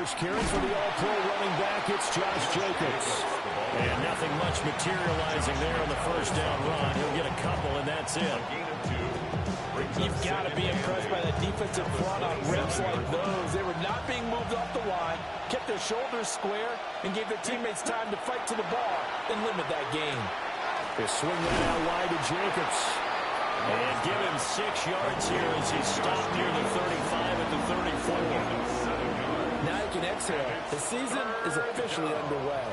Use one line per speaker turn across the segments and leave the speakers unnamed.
first carry for the All-Pro running back. It's Josh Jacobs. And nothing much materializing there on the first down run. He'll get a couple, and that's it.
You've got to be impressed by the defensive front on reps like those. They were not being moved off the line, kept their shoulders square, and gave their teammates time to fight to the ball and limit that gain.
They swing that out wide to Jacobs. And give him 6 yards here as he stopped near the 35 at the 34.
Now you can exhale. The season is officially underway.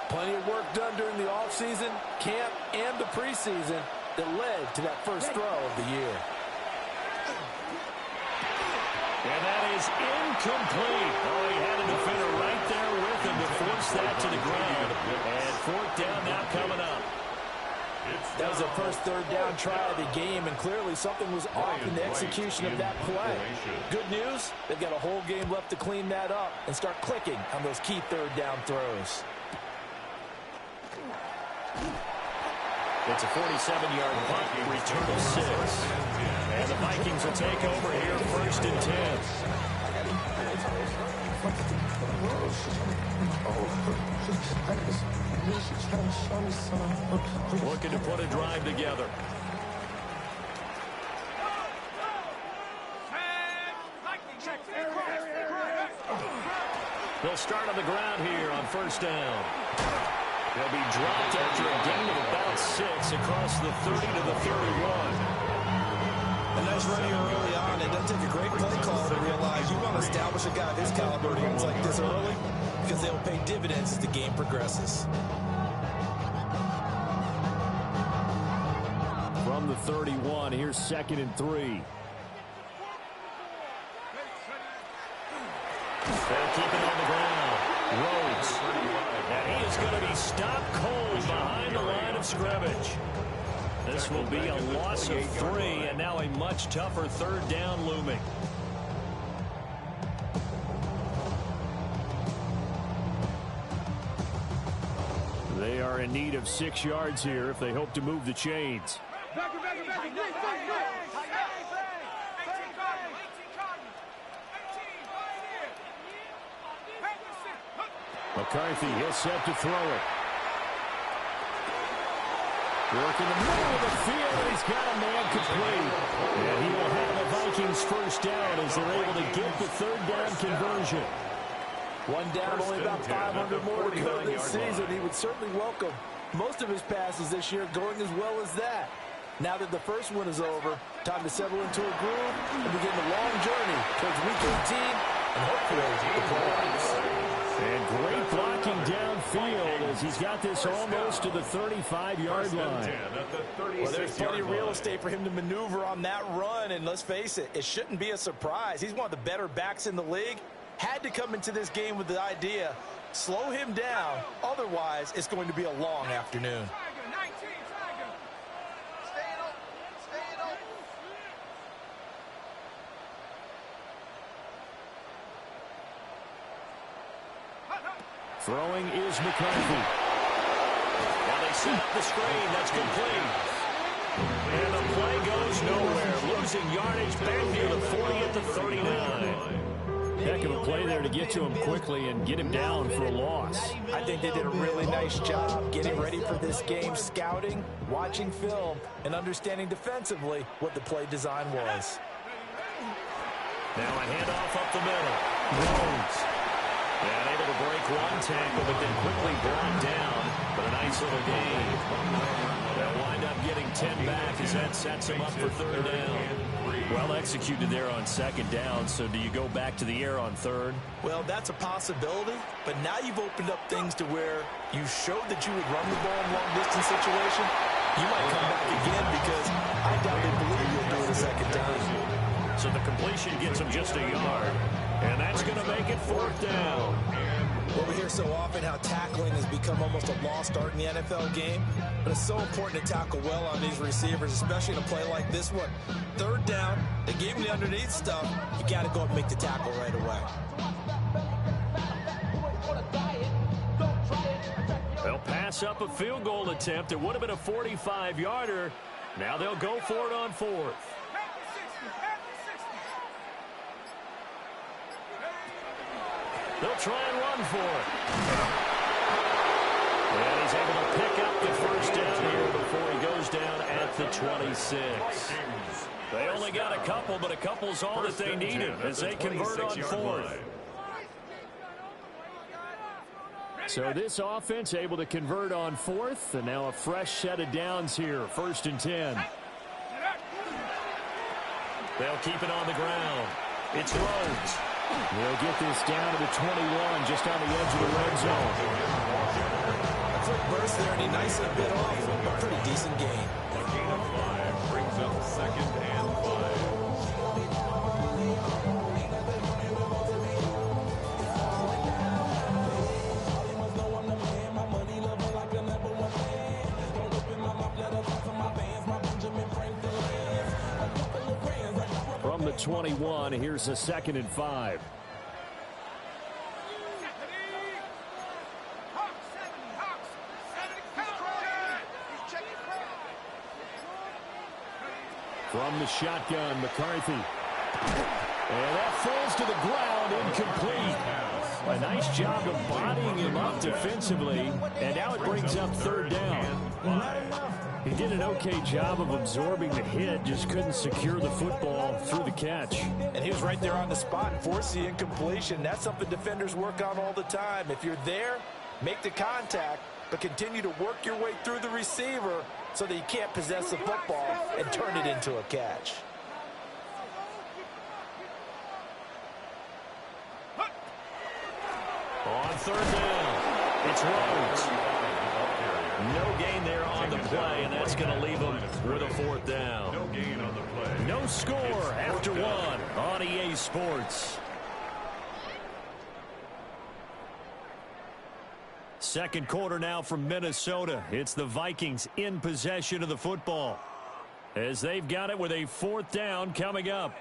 Plenty of work done during the offseason, camp, and the preseason that led to that first throw of the year.
And that is incomplete. Oh, he had a defender right there with him to force that to the ground. And fourth down now coming up.
That was the first third down try of the game, and clearly something was off in the execution of that play. Good news, they've got a whole game left to clean that up and start clicking on those key third down throws.
It's a 47-yard punt, return of 6. And the Vikings will take over here, first and 10. Looking to put a drive together. They'll start on the ground here on first down. They'll be dropped after a gain of about 6 across the 30 to the 31.
A nice run here early on. It doesn't take a great play call to realize you want to establish a guy of his caliber games like this early because they'll pay dividends as the game progresses.
From the 31, here's 2nd and 3. They'll keep it on the ground. Rhodes. And he is going to be stopped cold behind the line of scrimmage. This will be a loss of 3, and now a much tougher third down looming. They are in need of 6 yards here if they hope to move the chains. McCarthy, he'll set to throw it. Work in the middle of the field, and he's got a man complete. And he will have the Vikings first down as they're able to get the third down conversion.
One down, only about 500 more to go this season. He would certainly welcome most of his passes this year going as well as that. Now that the first one is over, time to settle into a groove and begin the long journey towards Week 18 and hopefully the playoffs.
And great blocking downfield as he's got this almost to the 35-yard line.
Well, there's plenty of real estate for him to maneuver on that run, and let's face it, it shouldn't be a surprise. He's one of the better backs in the league. Had to come into this game with the idea, slow him down, otherwise it's going to be a long afternoon.
Throwing is McCarthy. Now they set up the screen. That's complete. And the play goes nowhere. Losing yardage back near the 40 at the 39. Heck of a play there to get to him quickly and get him down for a loss.
I think they did a really nice job getting ready for this game, scouting, watching film, and understanding defensively what the play design was.
Now a handoff up the middle. Rhodes. And able to break one tackle, but then quickly brought down. But a nice little gain. They'll wind up getting 10 back as that sets him up for third down. Well executed there on second down, so do you go back to the air on third?
Well, that's a possibility, but now you've opened up things to where you showed that you would run the ball in long-distance situation. You might come back again because I doubt they believe you'll do it a second time.
So the completion gets him just a yard, and that's going to make it fourth down.
Well, we hear so often how tackling has become almost a lost art in the NFL game, but it's so important to tackle well on these receivers, especially in a play like this one. Third down, they gave him the underneath stuff. You got to go and make the tackle right away.
They'll pass up a field goal attempt. It would have been a 45-yarder. Now they'll go for it on fourth. They'll try and run for it. And he's able to pick up the first down here before he goes down at the 26. They only got a couple, but a couple's all that they needed as they convert on fourth. So this offense able to convert on fourth, and now a fresh set of downs here, 1st and 10. They'll keep it on the ground. It's Rhodes. They'll get this down to the 21, just on the edge of the red zone.
A quick burst there, and he nicely bit off a pretty decent gain.
A gain of 5 brings up 2nd and 5.
From the 21, here's a 2nd and 5. From the shotgun, McCarthy. And that falls to the ground, incomplete. A nice job of bodying him up defensively, and now it brings up 3rd down. He did an okay job of absorbing the hit, just couldn't secure the football through the catch.
And he was right there on the spot and forced the incompletion. That's something defenders work on all the time. If you're there, make the contact, but continue to work your way through the receiver so that you can't possess the football and turn it into a catch.
On 3rd down, it's Rhodes. No gain there on the play, and that's going to leave them with a 4th down.
No gain on the play.
No score after 1 on EA Sports. Second quarter now from Minnesota. It's the Vikings in possession of the football, as they've got it with a 4th down coming up.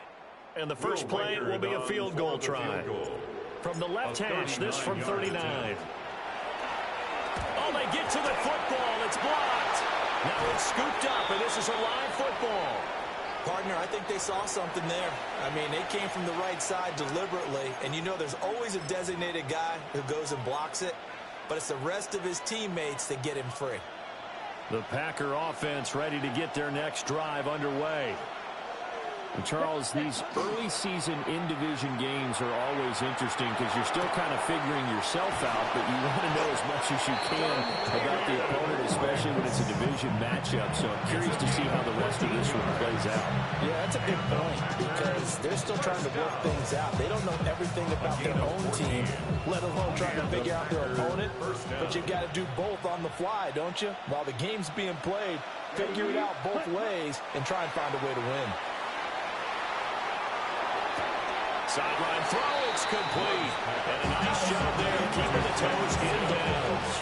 And the first play will be a field goal try. From the left hash, this from 39. Oh, they get to the football. It's blocked. Now it's scooped up, and this is a live football.
Partner, I think they saw something there. I mean, they came from the right side deliberately, and you know there's always a designated guy who goes and blocks it, but it's the rest of his teammates that get him free.
The Packer offense ready to get their next drive underway. And Charles, these early season in-division games are always interesting because you're still kind of figuring yourself out, but you want to know as much as you can about the opponent, especially when it's a division matchup. So I'm curious to see how the rest of this one plays out.
Yeah, that's a good point because they're still trying to work things out. They don't know everything about their own team, let alone trying to figure out their opponent. But you got to do both on the fly, don't you? While the game's being played, figure it out both ways and try and find a way to win.
Sideline throw, it's complete. And a nice job there keeping the toes inbounds.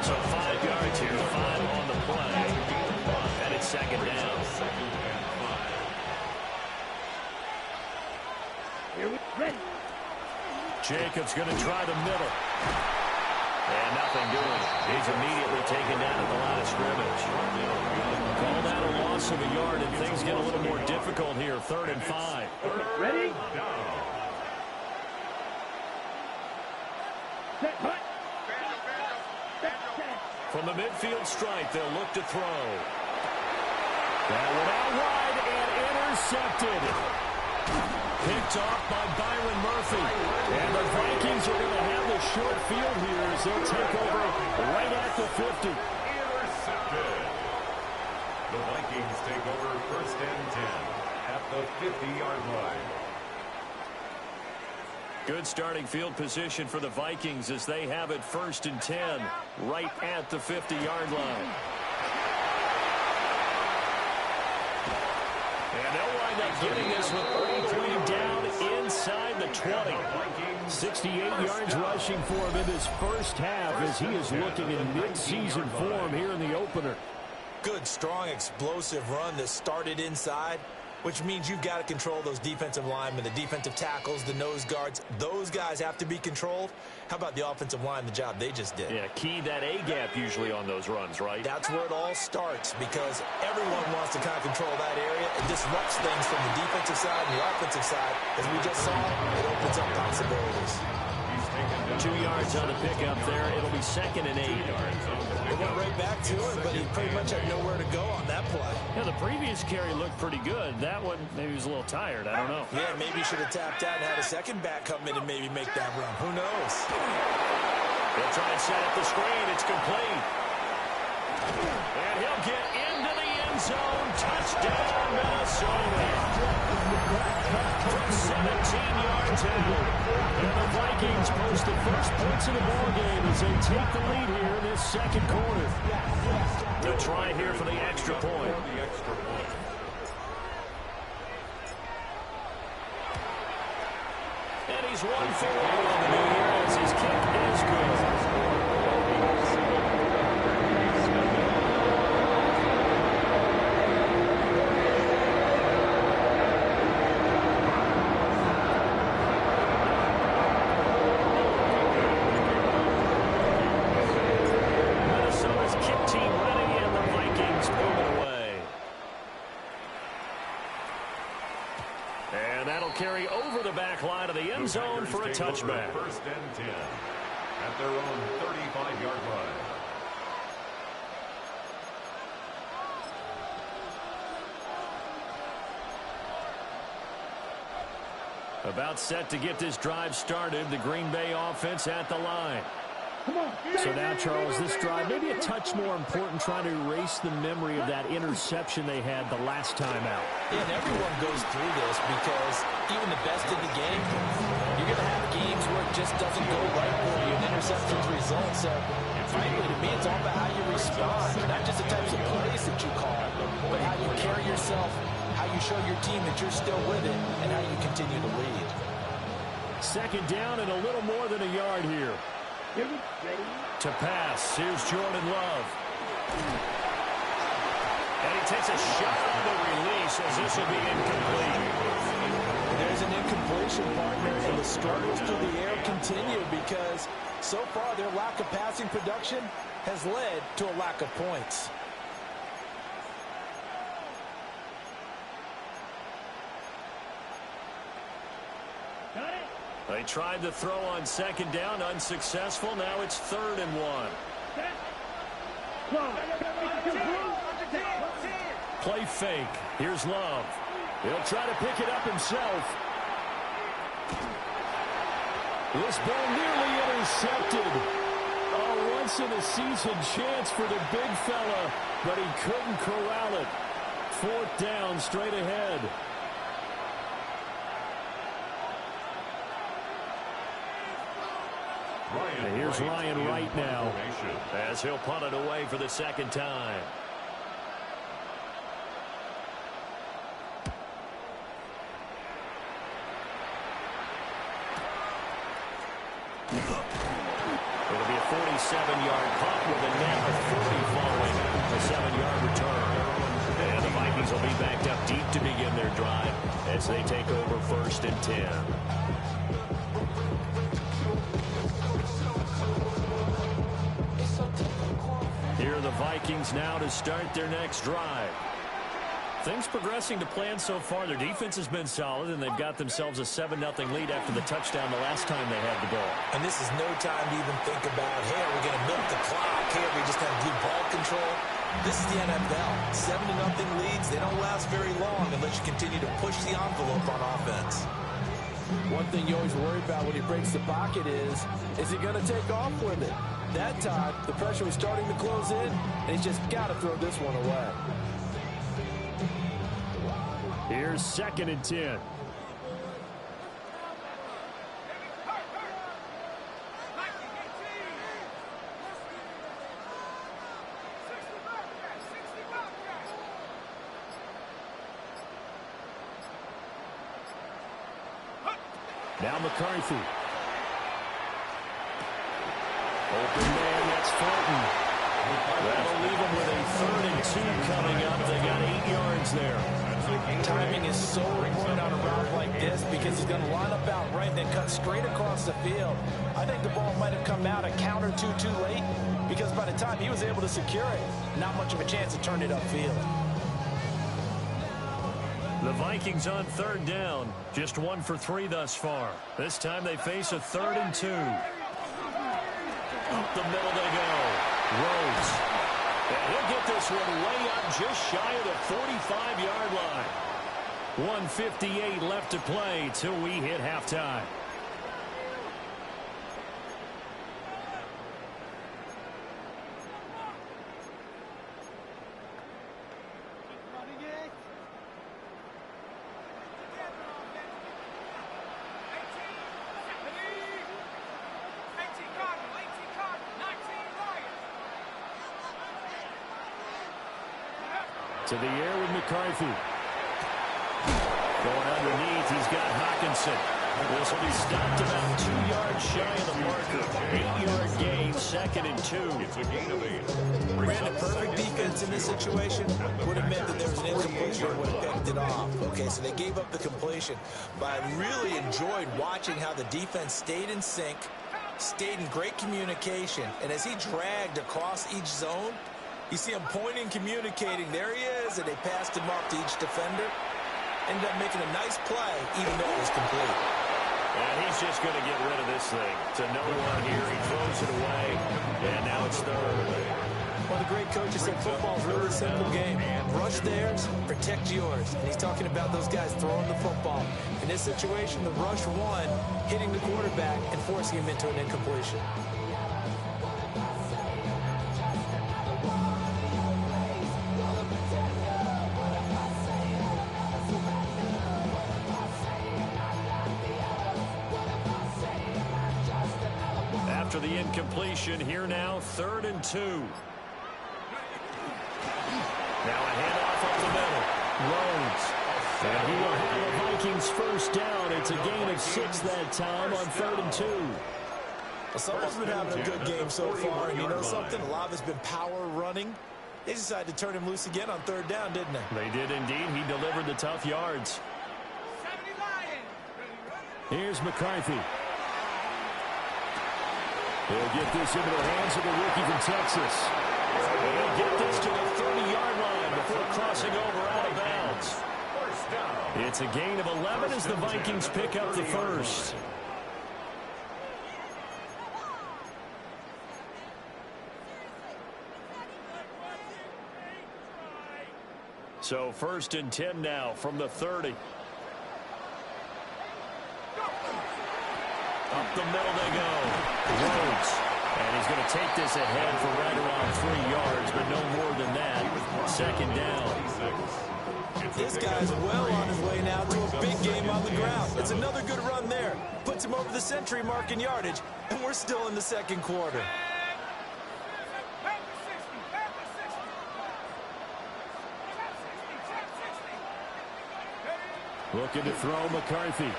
So 5 yards here, 5 on the play. And it's 2nd down. Jacobs going to try the middle. And nothing doing. He's immediately taken down at the line of scrimmage. Call that a loss of a yard, and things get a little more difficult here. 3rd and 5.
Ready?
From the midfield stripe, they'll look to throw. That one out wide and intercepted. Picked off by Byron Murphy. And the Vikings are going to have the short field here as they'll take over right at the 50.
Intercepted. The Vikings take over 1st and 10 at the 50-yard line.
Good starting field position for the Vikings as they have it 1st and 10 right at the 50-yard line. And they'll wind up getting this one all the way down inside the 20. 68 yards rushing for him in this first half as he is looking in mid-season form here in the opener.
Good, strong, explosive run that started inside, which means you've got to control those defensive linemen, the defensive tackles, the nose guards. Those guys have to be controlled. How about the offensive line, the job they just did?
Yeah, key that A-gap usually on those runs, right?
That's where it all starts because everyone wants to kind of control that area. It disrupts things from the defensive side and the offensive side. As we just saw, it opens up possibilities.
2 yards on the pickup there. It'll be 2nd and 8.
They went right back to him, but he pretty much had nowhere to go on that play.
Yeah, the previous carry looked pretty good. That one, maybe he was a little tired. I don't know.
Yeah, maybe he should have tapped out and had a second back come in and maybe make that run. Who knows?
They'll try and set up the screen. It's complete. And he'll get into the end zone. Touchdown, Minnesota. From 17 yards out. And the Vikings post the first points of the ball game as they take the lead here in this second quarter. They'll try here for the extra point. And he's 1 for 1 on the new year as his kick is good. Carry over the back line of the end zone for a touchback.
1st and 10 at their own 35-yard line.
About set to get this drive started. The Green Bay offense at the line.
So now, Charles, this drive maybe a touch more important, trying to erase the memory of that interception they had the last time out.
Yeah, and everyone goes through this because even the best in the game, you're going to have games where it just doesn't go right for you, and interceptions result. So, frankly, to me, it's all about how you respond, not just the types of plays that you call, but how you carry yourself, how you show your team that you're still with it, and how you continue to lead.
2nd down and a little more than a yard here. To pass, here's Jordan Love. And he takes a shot on the release as this will be incomplete.
There's an incompletion, partner, and the struggles through the air continue because so far their lack of passing production has led to a lack of points.
They tried to throw on 2nd down, unsuccessful. Now it's 3rd and 1. Play fake. Here's Love. He'll try to pick it up himself. This ball nearly intercepted. A once-in-a-season chance for the big fella, but he couldn't corral it. 4th down, straight ahead. And here's Ryan Wright now as he'll punt it away for the 2nd time. It'll be a 47-yard punt with a net of 40 following a 7-yard return. And the Vikings will be backed up deep to begin their drive as they take over 1st and 10. Here are the Vikings now to start their next drive. Things progressing to plan so far. Their defense has been solid, and they've got themselves a 7-0 lead after the touchdown the last time they had the ball.
And this is no time to even think about, hey, are we going to milk the clock? Hey, are we just have good ball control? This is the NFL. 7-0 leads, they don't last very long unless you continue to push the envelope on offense. One thing you always worry about when he breaks the pocket is he going to take off with it? That time, the pressure was starting to close in, and he's just got to throw this one away.
Here's 2nd and 10. Now McCarthy. Open man, that's Fulton. That'll leave them with a 3rd and 2 coming up. They got 8 yards there.
Timing is so important on a route like this because he's going to line up out right and then cut straight across the field. I think the ball might have come out a count or two too late because by the time he was able to secure it, not much of a chance to turn it upfield.
The Vikings on 3rd down. Just 1 for 3 thus far. This time they face a 3rd and 2. the middle they go. Rhodes. And he'll get this one way up just shy of the 45-yard line. 1:58 left to play till we hit halftime. To the air with McCarthy. Going underneath, he's got Hockenson. This will be stopped about 2 yards shy of the marker. 8-yard gain, 2nd and 2.
It's a gain of 8.
Brandon, perfect defense in this situation would have meant that there was an incompletion and would have picked it off. Okay, so they gave up the completion. But I really enjoyed watching how the defense stayed in sync, stayed in great communication, and as he dragged across each zone, you see him pointing, communicating. There he is, and they passed him off to each defender. Ended up making a nice play, even though it was complete.
And he's just going to get rid of this thing. To no one here. He throws it away. And now it's 3rd.
Well, the great coach said football's really a simple game. Rush theirs, protect yours. And he's talking about those guys throwing the football. In this situation, the rush won, hitting the quarterback and forcing him into an incompletion.
After the incompletion, here now, 3rd and 2. Now a handoff up the middle. Rhodes. And he will have the Vikings first down. It's a gain of 6 that time on 3rd and 2.
Well, someone's been having a good game so far, and you know something? A lot of it's been power running. They decided to turn him loose again on 3rd down, didn't they?
They did indeed. He delivered the tough yards.
Here's McCarthy. He'll get this into the hands of the rookie from Texas.
He'll get this to the 30-yard line before crossing over out of bounds. It's a gain of 11 as the Vikings pick up the first. So 1st and 10 now from the 30. Up the middle they go. Rhodes. And he's going to take this ahead for right around 3 yards, but no more than that. 2nd down.
This guy's well on his way now to a big game on the ground. It's another good run there. Puts him over the century mark in yardage, and we're still in the 2nd quarter.
Looking to throw McCarthy.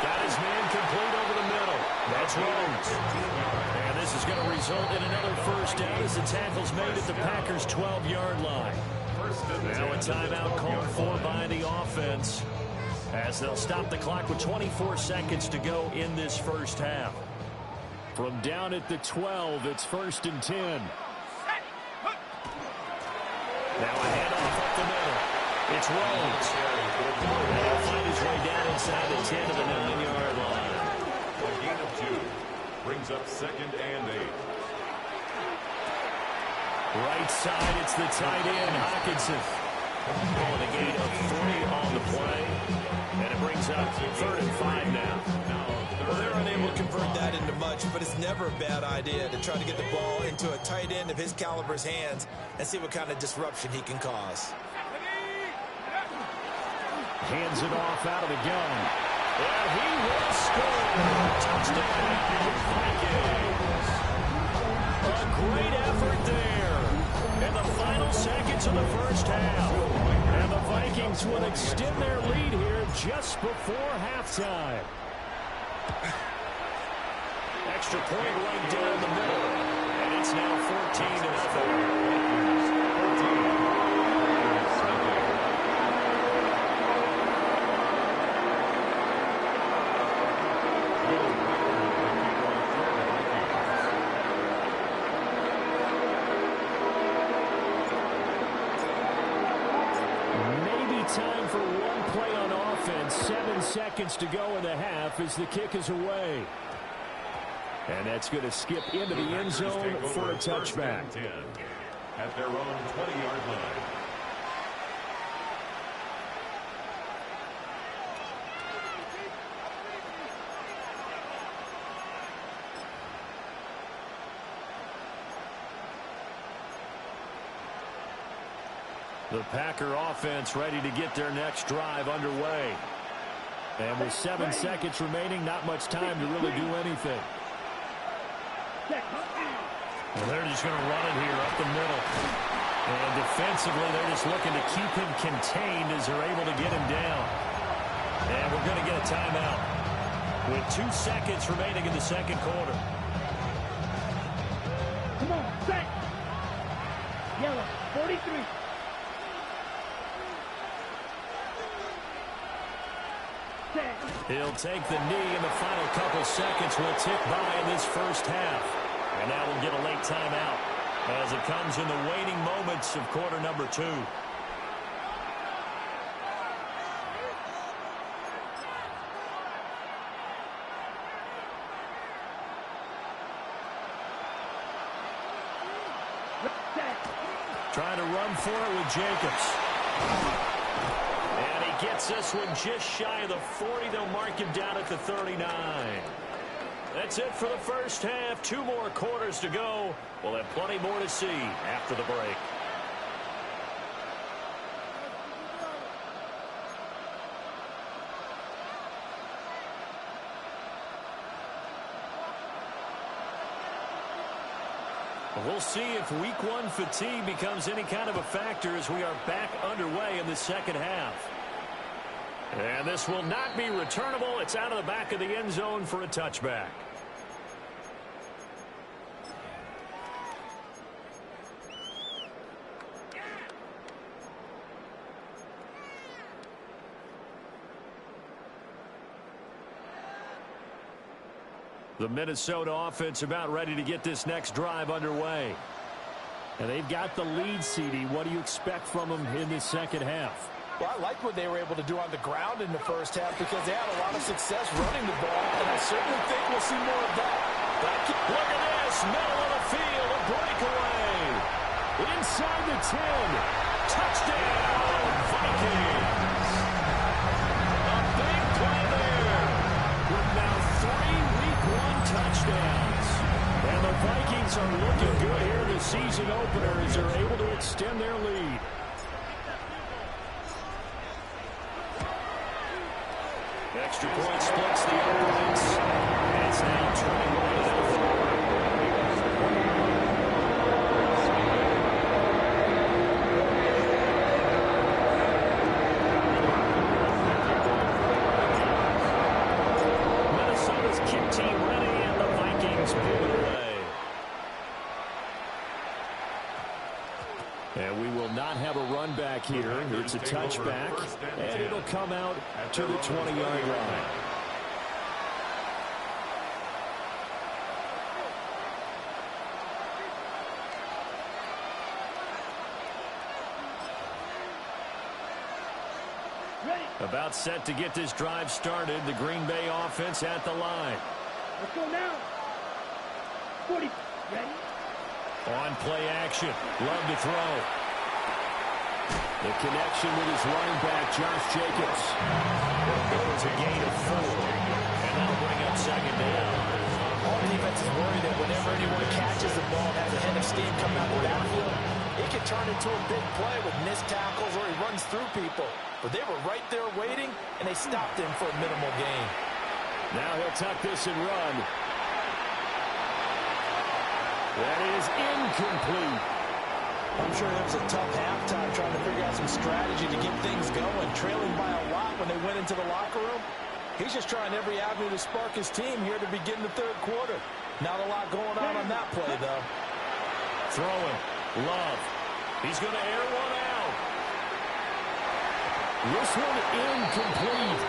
Got his man complete over the middle. That's Rhodes. And this is going to result in another first down as the tackle's made at the Packers' 12-yard line. Now a timeout called for by the offense as they'll stop the clock with 24 seconds to go in this first half.
From down at the 12, it's 1st and 10.
Now a handoff up the middle. It's Rhodes. And he'll find his way down inside the 10 to the 9-yard line.
A gain of 2 brings up 2nd and 8.
Right side, it's the tight end, Hockenson. Calling a gain of 3 on the play. And it brings up 3rd and 5 now.
Well, they're unable to convert that into much, but it's never a bad idea to try to get the ball into a tight end of his caliber's hands and see what kind of disruption he can cause.
Hands it off out of the gun.
And he will score. Touchdown, Vikings. A great effort there. In the final seconds of the first half. And the Vikings will extend their lead here just before halftime. Extra point right down the middle. And it's now 14-0. Time for one play on offense. 7 seconds to go in the half as the kick is away.
And that's going to skip into the end zone for a touchback.
At their own 20-yard line.
The Packer offense ready to get their next drive underway. And with 7 seconds remaining, not much time to really do anything.
Well, they're just going to run it here up the middle. And defensively, they're just looking to keep him contained as they're able to get him down. And we're going to get a timeout with 2 seconds remaining in the second quarter.
Come on, set. Yellow, 43.
He'll take the knee, and the final couple seconds will tick by in this first half. And now we'll get a late timeout as it comes in the waning moments of quarter number 2. Trying to run for it with Jacobs. And he gets this one just shy of the 40. They'll mark him down at the 39. That's it for the first half. 2 more quarters to go. We'll have plenty more to see after the break. We'll see if week 1 fatigue becomes any kind of a factor as we are back underway in the second half. And this will not be returnable. It's out of the back of the end zone for a touchback. The Minnesota offense about ready to get this next drive underway.
And they've got the lead, CD. What do you expect from them in the second half?
Well, I like what they were able to do on the ground in the first half because they had a lot of success running the ball, and I certainly think we'll see more of that.
Look at this, middle of the field, a breakaway. Inside the 10. Touchdown, Vikings. A big play there with now 3 week 1 touchdowns. And the Vikings are looking good here in the season opener as they're able to extend their lead. Extra point splits the opponents. And it's now 21-4. Minnesota's kick team ready, and the Vikings pull it away.
And we will not have a run back here. It's a touchback, and it'll come out to the 20-yard line. About set to get this drive started. The Green Bay offense at the line.
Let's go now. 40. Ready?
On play action. Love to throw.
The connection with his running back, Josh Jacobs.
It's a gain of 4. And that'll bring up second down.
All the defense is worried that whenever anyone catches the ball and has a head of steam coming out of the backfield, it can turn into a big play with missed tackles or he runs through people. But they were right there waiting, and they stopped him for a minimal gain.
Now he'll tuck this and run. That is incomplete.
I'm sure it was a tough halftime trying to figure out some strategy to get things going, trailing by a lot when they went into the locker room. He's just trying every avenue to spark his team here to begin the third quarter. Not a lot going on that play, though.
Throwing. Love. He's going to air one out.
This one incomplete.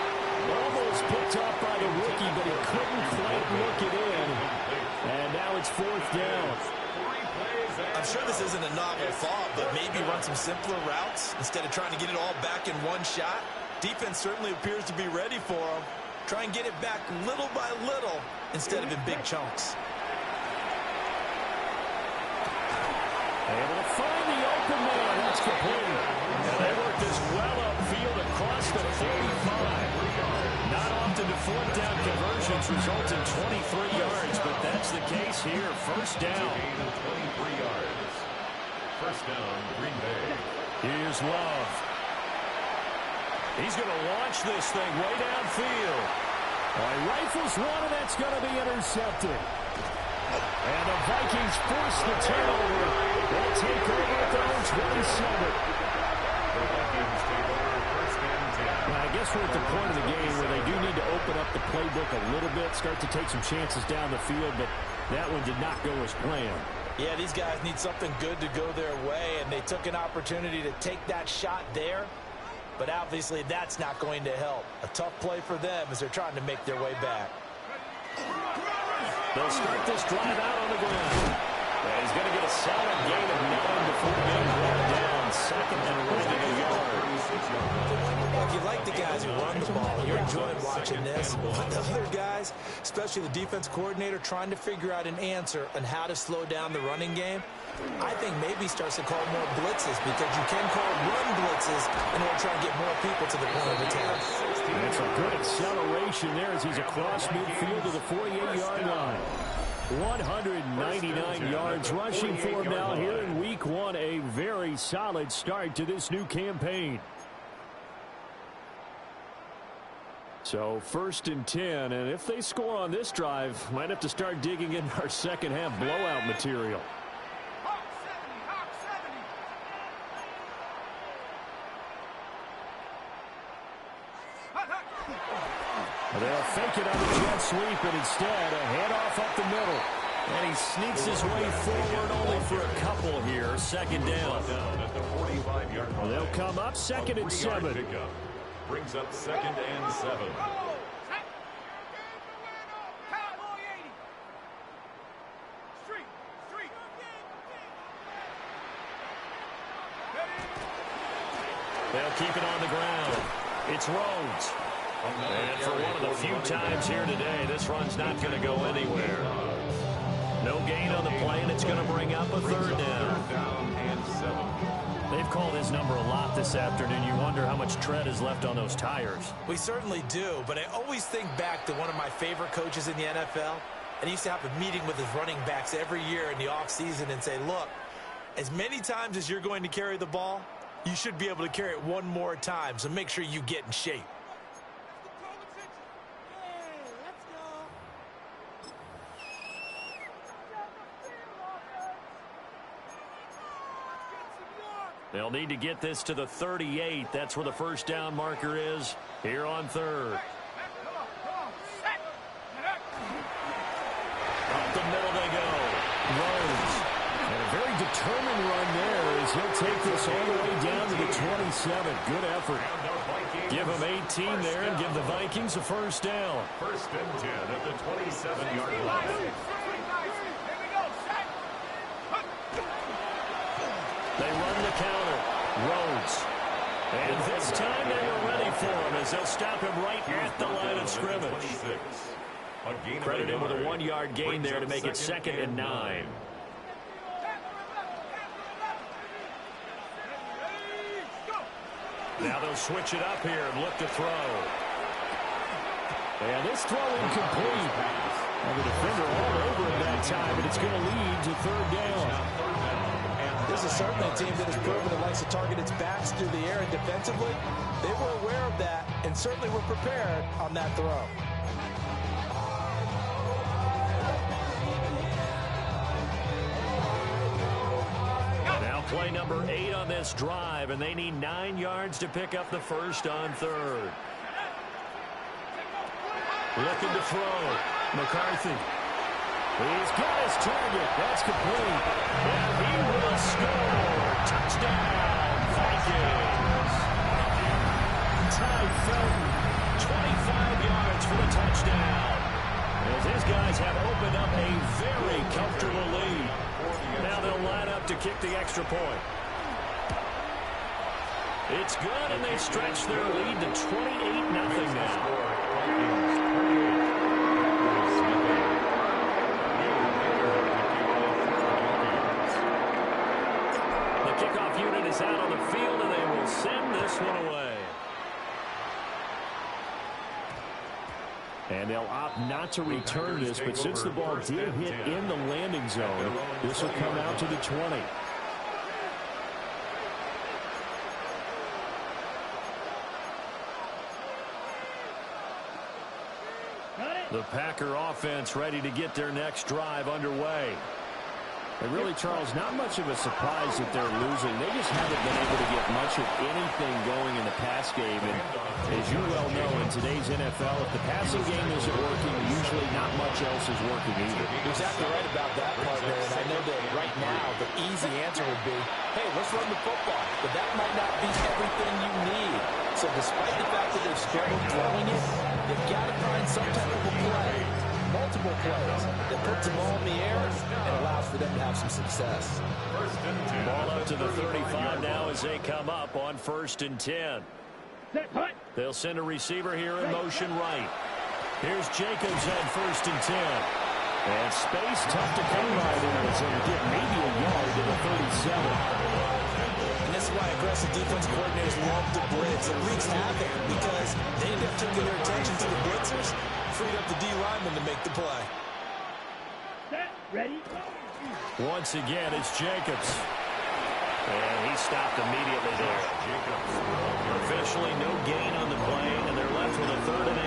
Almost picked up by the rookie, but he couldn't quite look it in. And now it's 4th down.
I'm sure this isn't a novel thought, but maybe run some simpler routes instead of trying to get it all back in one shot. Defense certainly appears to be ready for him. Try and get it back little by little instead of in big chunks.
Able to find the open man. That's complete.
And they work this well upfield across the 45. Not often do fourth down conversions result in 23 yards, but that's the case here. First down.
Gain of 23 yards. First down, Green Bay.
Here's Love.
He's going to launch this thing way downfield.
He rifles one, and that's going to be intercepted. And the Vikings force the turnover. They'll take over at their own 27.
The Vikings take over first and 10.
Now, I guess we're at the point of the game where they do need to open up the playbook a little bit, start to take some chances down the field, but that one did not go as planned.
Yeah, these guys need something good to go their way, and they took an opportunity to take that shot there. But obviously, that's not going to help. A tough play for them as they're trying to make their way back.
They'll start this drive out on the ground. And he's going to get a solid gain of 9 before being brought down. Second and running a yard.
If you like the guys who run the ball, you're enjoying watching this. But the other guys, especially the defense coordinator, trying to figure out an answer on how to slow down the running game, I think maybe he starts to call more blitzes because you can call run blitzes in order to try and get more people to the point of attack.
That's a good acceleration there as he's across midfield to the 48-yard line. 199 yards rushing for him now here in week one. A very solid start to this new campaign. So first and 10, and if they score on this drive, might have to start digging in our second half blowout material. They'll fake it on the jet sweep, and instead a handoff up the middle.
And he sneaks his way forward only for a couple here. Second down.
Down at the 45-yard line.
They'll come up second and 7.
Pickup. Brings up second and 7.
They'll keep it on the ground. It's Rhodes. And for one of the few times here today, this run's not going to go anywhere. No gain on the play, and it's going to bring up a third down.
Down and 7.
They've called his number a lot this afternoon. You wonder how much tread is left on those tires.
We certainly do, but I always think back to one of my favorite coaches in the NFL. And he used to have a meeting with his running backs every year in the offseason and say, look, as many times as you're going to carry the ball, you should be able to carry it one more time, so make sure you get in shape.
They'll need to get this to the 38. That's where the first down marker is here on third. Up the middle they go. Rhodes.
And a very determined run there as he'll take this all the way down to the 27. Good effort.
Give him 18 there and give the Vikings a first down.
First and 10 at the 27-yard line.
They run the counter. Rhodes. And this time they were ready for him as they'll stop him right at the line of scrimmage.
Credit
him with a 1-yard gain there to make it second and 9. Now they'll switch it up here and look to throw.
And this throw incomplete. And the defender all over him that time, and it's going to lead to third down.
This is certainly a team that has proven it likes to target its backs through the air and defensively. They were aware of that and certainly were prepared on that throw.
Now play number 8 on this drive, and they need 9 yards to pick up the first on third. Looking to throw. McCarthy.
He's got his target. That's complete.
And he will score. Touchdown, Vikings. Ty Felton, 25 yards for the touchdown. As these guys have opened up a very comfortable lead. Now they'll line up to kick the extra point.
It's good, and they stretch their lead to 28-0 now. The kickoff unit is out on the field, and they will send this one away. And they'll opt not to return this, but since the ball did hit in the landing zone, this will come out to the 20. The Packer offense ready to get their next drive underway. And really, Charles, not much of a surprise that they're losing. They just haven't been able to get much of anything going in the pass game. And as you well know, in today's NFL, if the passing game isn't working, usually not much else is working either.
You're exactly right about that, partner. And I know that right now the easy answer would be, hey, let's run the football. But that might not be everything you need. So despite the fact that they've struggled throwing it, they've got to find some type of a play, multiple plays, that puts the ball in the air and allows for them to have some success.
Ball up to the 35 now as they come up on 1st and 10. They'll send a receiver here in motion right. Here's Jacobs on 1st and 10. And space tough to come by there as they get maybe a yard to the 37.
And this is why aggressive defense coordinators love to blitz. It wreaks havoc because they end up turning their attention to the blitzers, freed up the D lineman to make the play.
Set, ready,
Once again, it's Jacobs. And he stopped immediately there. Officially no gain on the play, and they're left with a 3rd and 8.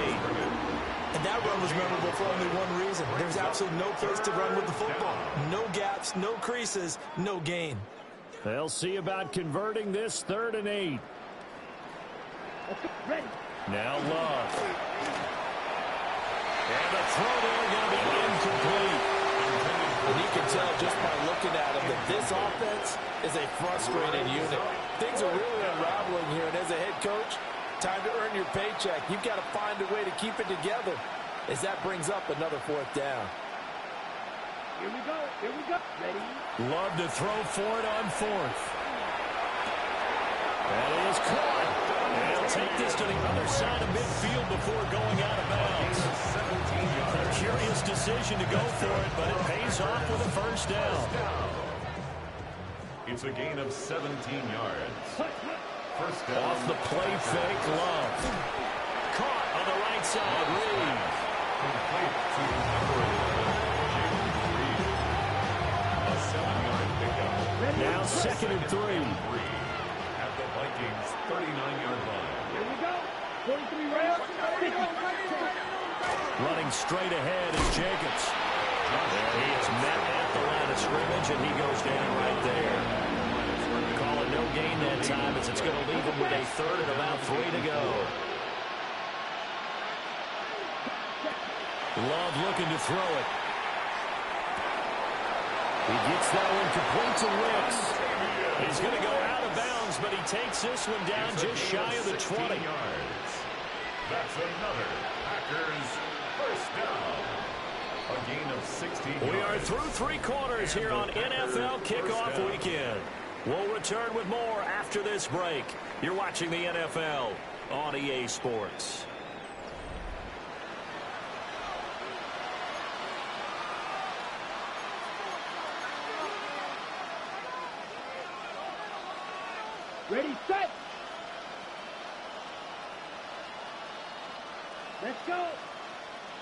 And that run was memorable for only one reason. There's absolutely no place to run with the football. No gaps, no creases, no gain.
They'll see about converting this 3rd and 8.
ready.
Now Love. And the throw there going to be incomplete.
And you can tell just by looking at him that this offense is a frustrated unit. Things are really unraveling here, and as a head coach, time to earn your paycheck. You've got to find a way to keep it together as that brings up another 4th down.
Here we go, ready.
Love to throw for it on 4th. That is caught. And he'll take this to the other side of midfield before going out of bounds. A curious decision to go for it, but it pays off with a 1st down.
It's a gain of 17 yards. 1st down.
Off the play fake, Love. Caught on the right side, Reed.
Complete to the number 11, James Reed. A 7-yard pickup.
Now 2nd and 3.
At the Vikings' 39-yard line.
Here we go. 43 rounds. 50.
Running straight ahead is Jacobs. And he is met at the line of scrimmage, and he goes down right there. Call it no gain that time as it's going to leave him with a 3rd and about 3 to go. Love looking to throw it. He gets that one complete to Wicks. He's going to go out of bounds, but he takes this one down just shy of the 20.
Yards. That's another Packers 1st down. A gain of 16 yards.
We are through 3 quarters here on NFL Kickoff Weekend. We'll return with more after this break. You're watching the NFL on EA Sports.
Ready, set. Let's go.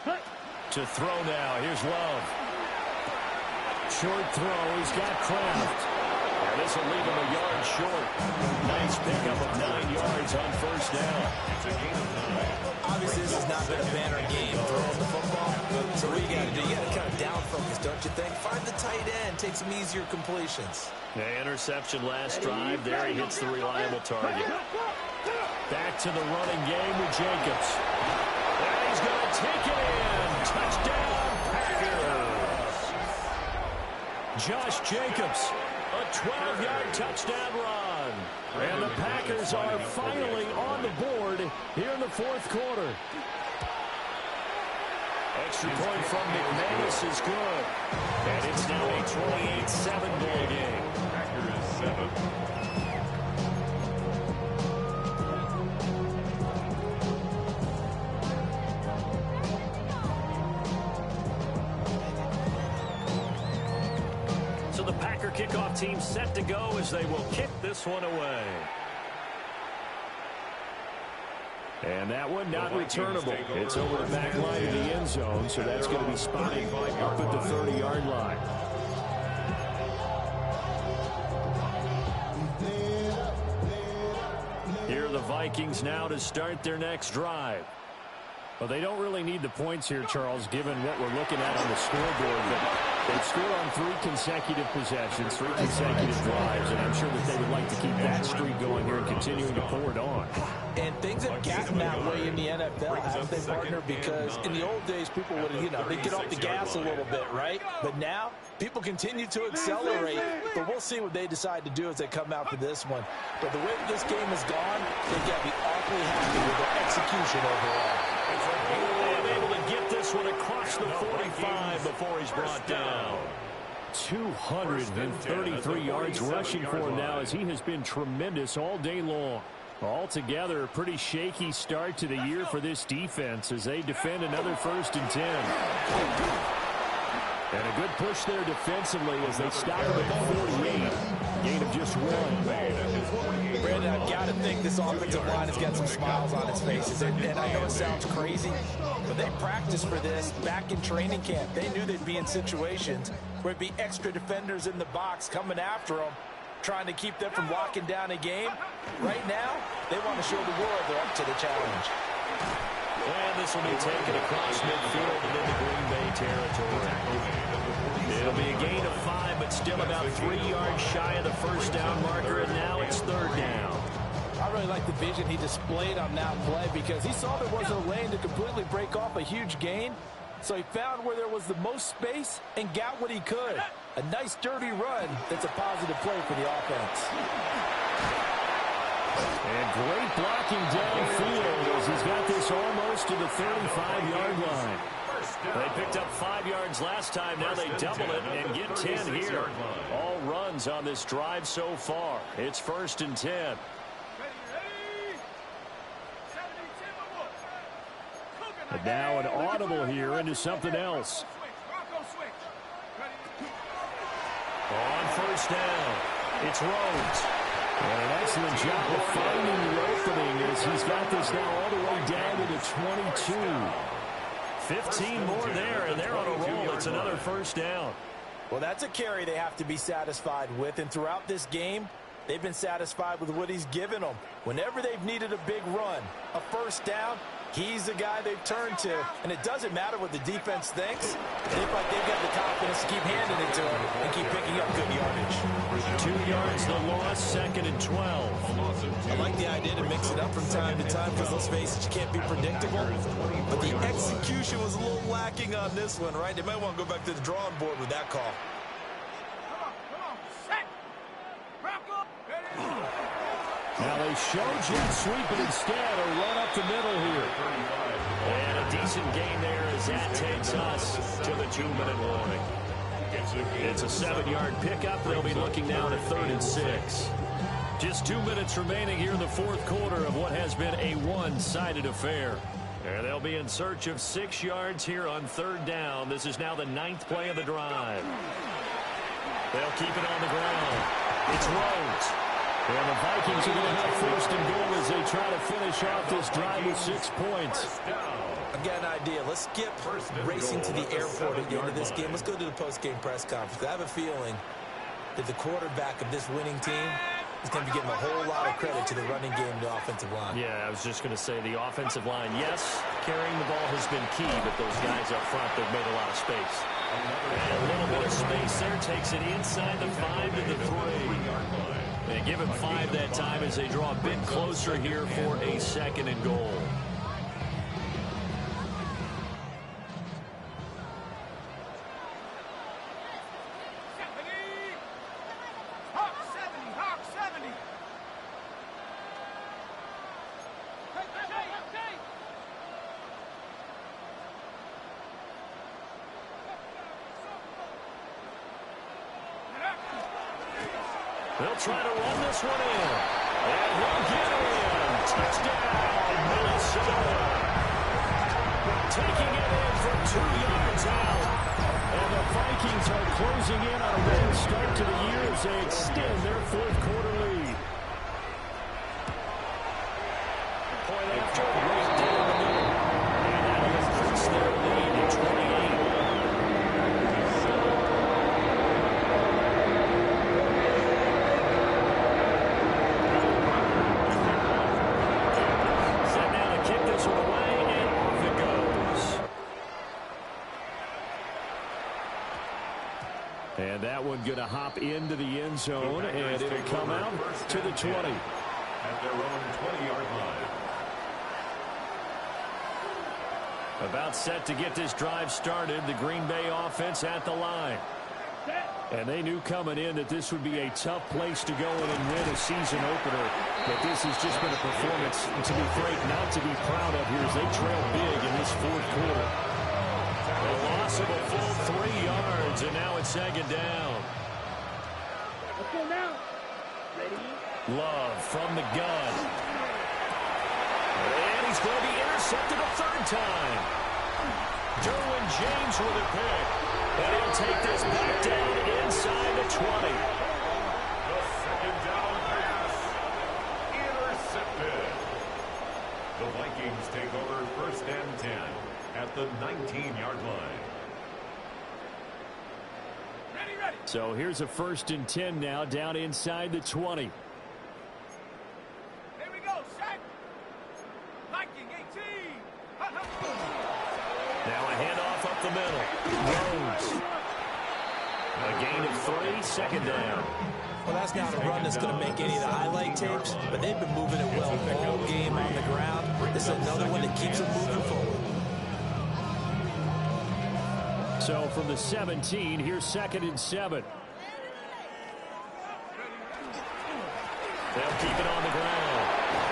Cut.
To throw now. Here's Love. Short throw. He's got Kraft. And this will leave him a yard short. Nice pickup of 9 yards on 1st down.
It's a gain of 9.
Obviously, this has not been a banner game throwing the football. So what you got to do? You got to kind of down focus, don't you think? Find the tight end. Take some easier completions.
The interception last drive. There he hits the reliable target. Back to the running game with Jacobs. And he's going to take it in. Touchdown, Packers. Josh Jacobs, a 12-yard touchdown run. And the Packers are finally on the board here in the 4th quarter. Extra point from McManus is good. And it's now a 28-7 ball game.
Packers 7.
So the Packer kickoff team set to go as they will kick this one away. And that one not returnable. It's over the back line of the end zone, so that's going to be spotted up at the 30-yard line. Here are the Vikings now to start their next drive. Well, they don't really need the points here, Charles, given what we're looking at on the scoreboard. But they've scored on 3 consecutive possessions, 3 consecutive drives, and I'm sure that they would like to keep that streak going here and continuing to pour it on.
And things have gotten that way in the NFL, haven't they, partner? Because in the old days, people would, they'd get off the gas a little bit, right? But now, people continue to accelerate. But we'll see what they decide to do as they come out for this one. But the way that this game has gone, they've got to be awfully happy with their execution overall.
And able to get this one across the 45 before he's brought down. 233 yards rushing for him now as he has been tremendous all day long. Altogether, a pretty shaky start to the year for this defense as they defend another 1st and 10. And a good push there defensively as they stop him at 48. Gain of just 1.
Brandon, I've got to think this offensive line has got some smiles on its faces. And I know it sounds crazy, but they practiced for this back in training camp. They knew they'd be in situations where it'd be extra defenders in the box coming after them, trying to keep them from locking down a game. Right now, they want to show the world they're up to the challenge.
And this will be taken across midfield and into Green Bay territory. It'll be a gain of 5, but still about 3 yards shy of the 1st down marker, and now it's 3rd down.
I really like the vision he displayed on that play because he saw there wasn't a lane to completely break off a huge gain. So he found where there was the most space and got what he could. A nice dirty run that's a positive play for the offense.
And great blocking downfield as he's got this almost to the 35-yard line. They picked up 5 yards last time. Now they double it and get 10 here. All runs on this drive so far. It's 1st and 10. And now an audible here into something else. On 1st down, it's Rhodes. And an excellent job of finding the opening as he's got this now all the way down to the 22. 15 more there, and they're on a roll. It's another 1st down.
Well, that's a carry they have to be satisfied with. And throughout this game, they've been satisfied with what he's given them. Whenever they've needed a big run, a 1st down, he's the guy they've turned to. And it doesn't matter what the defense thinks. They look like they've got the confidence to keep handing it to him and keep picking up good yardage.
2 yards the loss, 2nd and 12.
I like the idea to mix it up from time to time because, let's face it, you can't be predictable. But the execution was a little lacking on this one, right? They might want to go back to the drawing board with that call.
Now they show jet sweep, but instead a run up the middle here. And a decent gain there as that takes us to the 2-minute warning. It's a 7-yard pickup. They'll be looking down at 3rd and 6. Just 2 minutes remaining here in the 4th quarter of what has been a one-sided affair. And they'll be in search of 6 yards here on 3rd down. This is now the 9th play of the drive. They'll keep it on the ground. It's Rhodes. And the Vikings are going to have 1st and goal as they try to finish off this drive with 6 points.
I've got an idea. Let's skip racing to the airport at the end of this game. Let's go to the post-game press conference. I have a feeling that the quarterback of this winning team is going to be getting a whole lot of credit to the running game and the offensive line.
Yeah, I was just going to say the offensive line, yes, carrying the ball has been key, but those guys up front, they've made a lot of space. And a little bit of space there takes it inside the 5 to the 3. They give him 5 that time as they draw a bit closer here for a 2nd and goal. They'll try to run this one in. And he'll get it in. Touchdown, Minnesota. Taking it in for 2 yards out. And the
Vikings are closing in on a winning start to the year as they extend their fourth-quarter lead. Point after, right down the middle. And that will increase their lead to 28. Set now to kick this one away, and off it goes. And that one going to hop into the end zone, and it'll come out to the 20.
At their own 20-yard line.
About set to get this drive started, the Green Bay offense at the line. And they knew coming in that this would be a tough place to go in and win a season opener. But this has just been a performance, to be frank, not to be proud of here as they trail big in this fourth quarter. A loss of a full 3 yards, and now it's second down.
Let's go now. Ready?
Love from the gun. And he's going to be intercepted a third time. Derwin James with a pick. And he'll take this back down inside the 20.
The second down pass. Intercepted. The Vikings take over first and 10 at the 19-yard line.
Ready.
So here's a first and 10 now down inside the 20.
Here we go. Set. Viking 18.
Now a handoff up the middle. Rhodes. A gain of 3, second down.
Well, that's not a run that's going to make any of the highlight tapes, but they've been moving it well all game on the ground. This is another one that keeps them moving forward.
So from the 17, here's second and 7. They'll keep it on the ground.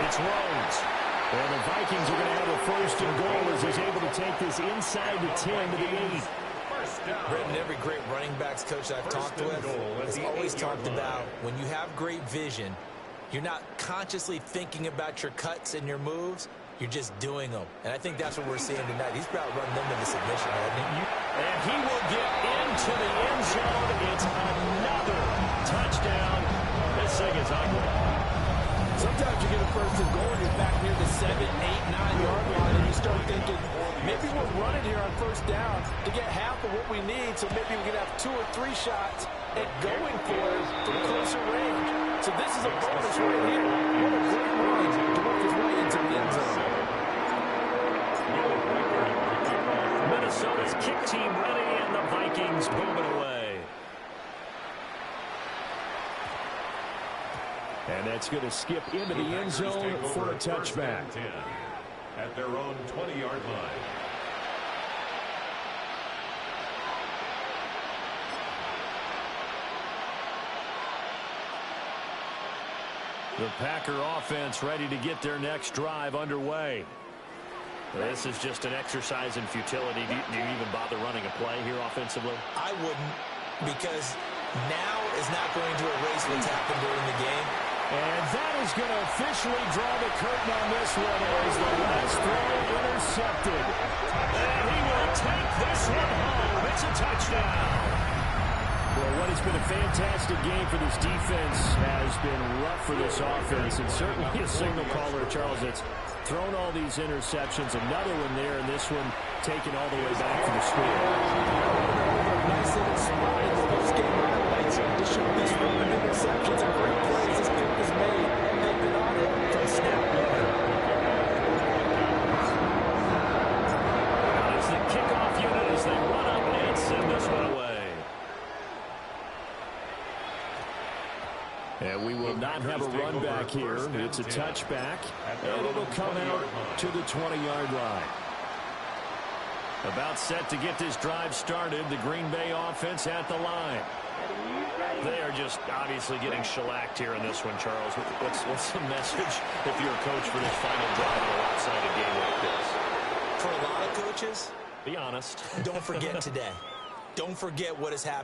It's Rhodes. And the Vikings are going to have a first and goal as he's able to take this inside the 10 to the 8.
Britton, every great running backs coach I've talked with has always talked about when you have great vision, you're not consciously thinking about your cuts and your moves. You're just doing them. And I think that's what we're seeing tonight. He's about running them into submission, hasn't he?
And he will get into the end zone. It's another touchdown. This thing is ugly.
Sometimes you get a first and goal and you're back near the 7, 8, 9-yard line, and you start thinking, maybe we're running here on first down to get half of what we need, so maybe we can have 2 or 3 shots at going for it from closer range. So this is a bonus right here. What a great run to work his way into the end zone.
Minnesota's kick team ready, and the Vikings move it away. And that's going to skip into the end zone for a touchback.
At their own 20-yard line.
The Packer offense ready to get their next drive underway. This is just an exercise in futility. Do you even bother running a play here offensively?
I wouldn't, because now is not going to erase what's happened during the game.
And that is going to officially draw the curtain on this one as the last throw intercepted. And he will take this one home. It's a touchdown. Well, what has been a fantastic game for this defense has been rough for this offense, and certainly a signal caller, Charles, that's thrown all these interceptions. Another one there, and this one taken all the way back to the score.
Nice little spot in the post-game highlights to show this run of interceptions and great plays this pick is made. They've been on it from snap one.
As the kickoff unit as they run up and send this one away. And we will not have a run back here. It's a touchback, and it'll come out to the 20-yard line. About set to get this drive started, the Green Bay offense at the line. They are just obviously getting shellacked here in this one, Charles. What's the message if you're a coach for this final drive in a lopsided game like this?
For a lot of coaches,
be honest.
don't forget today. Don't forget what has happened.